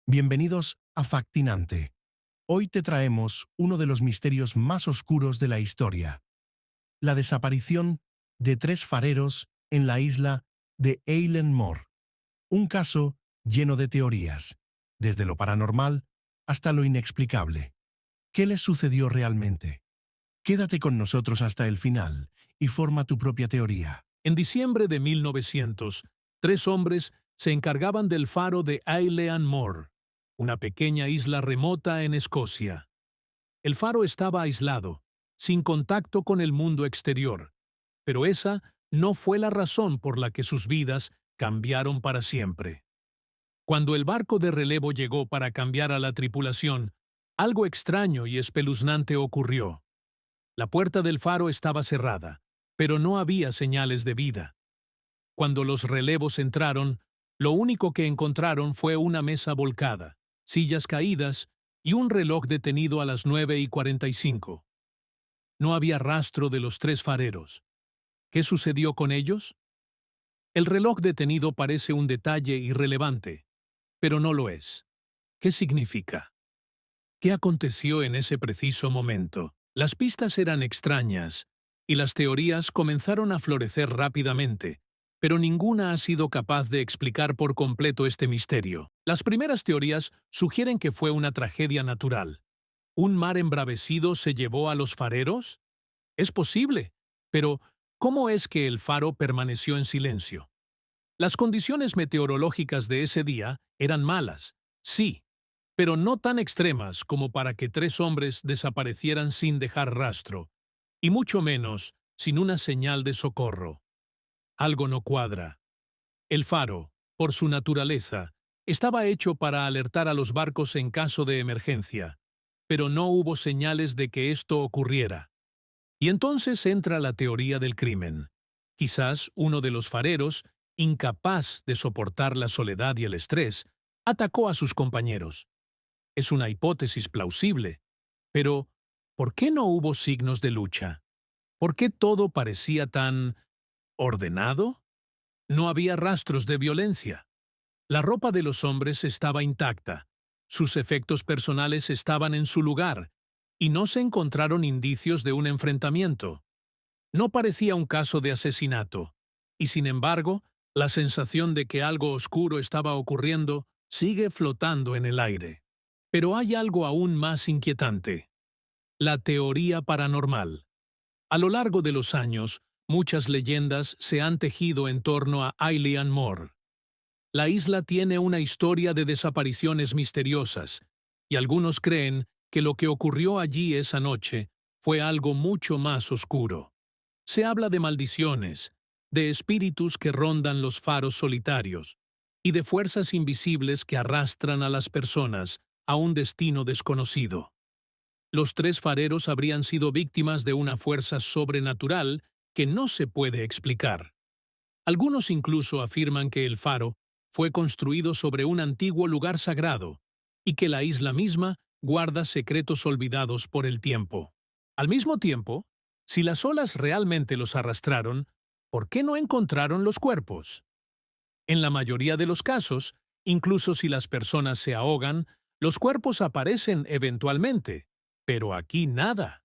Bienvenidos a Factinante. Hoy te traemos uno de los misterios más oscuros de la historia: la desaparición de tres fareros en la isla de Eilean Mor. Un caso lleno de teorías, desde lo paranormal hasta lo inexplicable. ¿Qué les sucedió realmente? Quédate con nosotros hasta el final y forma tu propia teoría. En diciembre de 1900, tres hombres se encargaban del faro de Eilean Mor, una pequeña isla remota en Escocia. El faro estaba aislado, sin contacto con el mundo exterior, pero esa no fue la razón por la que sus vidas cambiaron para siempre. Cuando el barco de relevo llegó para cambiar a la tripulación, algo extraño y espeluznante ocurrió. La puerta del faro estaba cerrada, pero no había señales de vida. Cuando los relevos entraron, lo único que encontraron fue una mesa volcada, sillas caídas y un reloj detenido a las 9:45. No había rastro de los tres fareros. ¿Qué sucedió con ellos? El reloj detenido parece un detalle irrelevante, pero no lo es. ¿Qué significa? ¿Qué aconteció en ese preciso momento? Las pistas eran extrañas, y las teorías comenzaron a florecer rápidamente, pero ninguna ha sido capaz de explicar por completo este misterio. Las primeras teorías sugieren que fue una tragedia natural. ¿Un mar embravecido se llevó a los fareros? Es posible, pero ¿cómo es que el faro permaneció en silencio? Las condiciones meteorológicas de ese día eran malas, sí, pero no tan extremas como para que tres hombres desaparecieran sin dejar rastro, y mucho menos sin una señal de socorro. Algo no cuadra. El faro, por su naturaleza, estaba hecho para alertar a los barcos en caso de emergencia, pero no hubo señales de que esto ocurriera. Y entonces entra la teoría del crimen. Quizás uno de los fareros, incapaz de soportar la soledad y el estrés, atacó a sus compañeros. Es una hipótesis plausible, pero ¿por qué no hubo signos de lucha? ¿Por qué todo parecía tan ordenado? No había rastros de violencia. La ropa de los hombres estaba intacta, sus efectos personales estaban en su lugar, y no se encontraron indicios de un enfrentamiento. No parecía un caso de asesinato, y sin embargo, la sensación de que algo oscuro estaba ocurriendo sigue flotando en el aire. Pero hay algo aún más inquietante: la teoría paranormal. A lo largo de los años, muchas leyendas se han tejido en torno a Eilean Mor. La isla tiene una historia de desapariciones misteriosas, y algunos creen que lo que ocurrió allí esa noche fue algo mucho más oscuro. Se habla de maldiciones, de espíritus que rondan los faros solitarios, y de fuerzas invisibles que arrastran a las personas a un destino desconocido. Los tres fareros habrían sido víctimas de una fuerza sobrenatural que no se puede explicar. Algunos incluso afirman que el faro fue construido sobre un antiguo lugar sagrado y que la isla misma guarda secretos olvidados por el tiempo. Al mismo tiempo, si las olas realmente los arrastraron, ¿por qué no encontraron los cuerpos? En la mayoría de los casos, incluso si las personas se ahogan, los cuerpos aparecen eventualmente, pero aquí nada.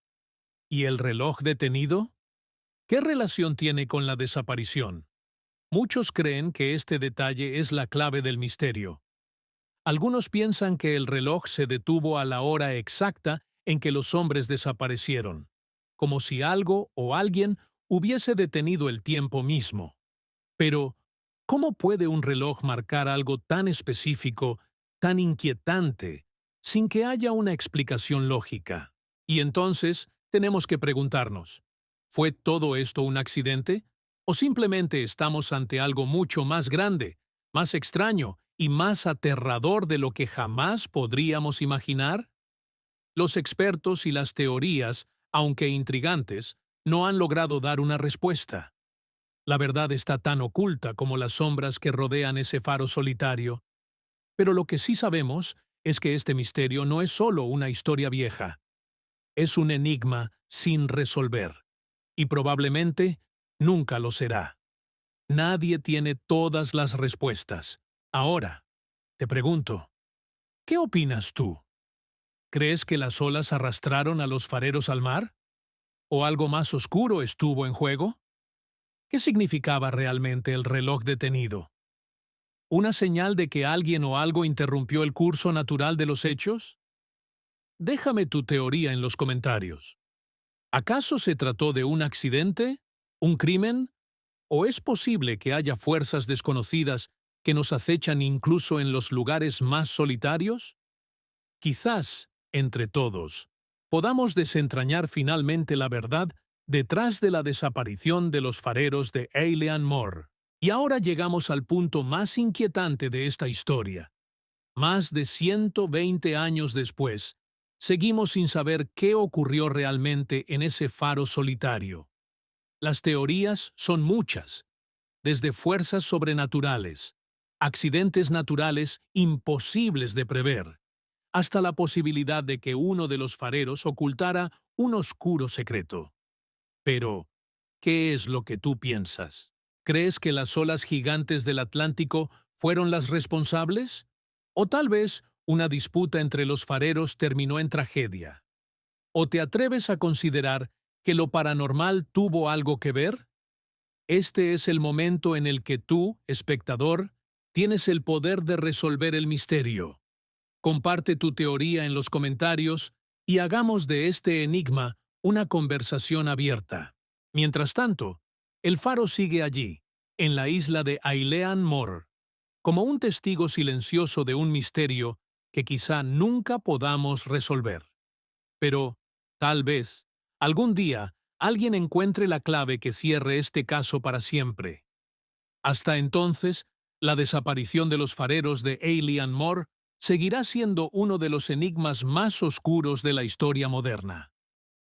¿Y el reloj detenido? ¿Qué relación tiene con la desaparición? Muchos creen que este detalle es la clave del misterio. Algunos piensan que el reloj se detuvo a la hora exacta en que los hombres desaparecieron, como si algo o alguien hubiese detenido el tiempo mismo. Pero, ¿cómo puede un reloj marcar algo tan específico, tan inquietante, sin que haya una explicación lógica? Y entonces, tenemos que preguntarnos, ¿fue todo esto un accidente? ¿O simplemente estamos ante algo mucho más grande, más extraño y más aterrador de lo que jamás podríamos imaginar? Los expertos y las teorías, aunque intrigantes, no han logrado dar una respuesta. La verdad está tan oculta como las sombras que rodean ese faro solitario. Pero lo que sí sabemos es que este misterio no es solo una historia vieja. Es un enigma sin resolver. Y probablemente nunca lo será. Nadie tiene todas las respuestas. Ahora, te pregunto, ¿Qué opinas tú? ¿Crees que las olas arrastraron a los fareros al mar? ¿O algo más oscuro estuvo en juego? ¿Qué significaba realmente el reloj detenido? ¿Una señal de que alguien o algo interrumpió el curso natural de los hechos? Déjame tu teoría en los comentarios. ¿Acaso se trató de un accidente? ¿Un crimen? ¿O es posible que haya fuerzas desconocidas que nos acechan incluso en los lugares más solitarios? Quizás, entre todos, podamos desentrañar finalmente la verdad detrás de la desaparición de los fareros de Eilean Mor. Y ahora llegamos al punto más inquietante de esta historia. Más de 120 años después, seguimos sin saber qué ocurrió realmente en ese faro solitario. Las teorías son muchas, desde fuerzas sobrenaturales, accidentes naturales imposibles de prever, hasta la posibilidad de que uno de los fareros ocultara un oscuro secreto. Pero, ¿qué es lo que tú piensas? ¿Crees que las olas gigantes del Atlántico fueron las responsables? ¿O tal vez una disputa entre los fareros terminó en tragedia? ¿O te atreves a considerar que lo paranormal tuvo algo que ver? Este es el momento en el que tú, espectador, tienes el poder de resolver el misterio. Comparte tu teoría en los comentarios y hagamos de este enigma una conversación abierta. Mientras tanto, el faro sigue allí, en la isla de Eilean Mor, como un testigo silencioso de un misterio que quizá nunca podamos resolver. Pero, tal vez, algún día, alguien encuentre la clave que cierre este caso para siempre. Hasta entonces, la desaparición de los fareros de Eilean Mor seguirá siendo uno de los enigmas más oscuros de la historia moderna.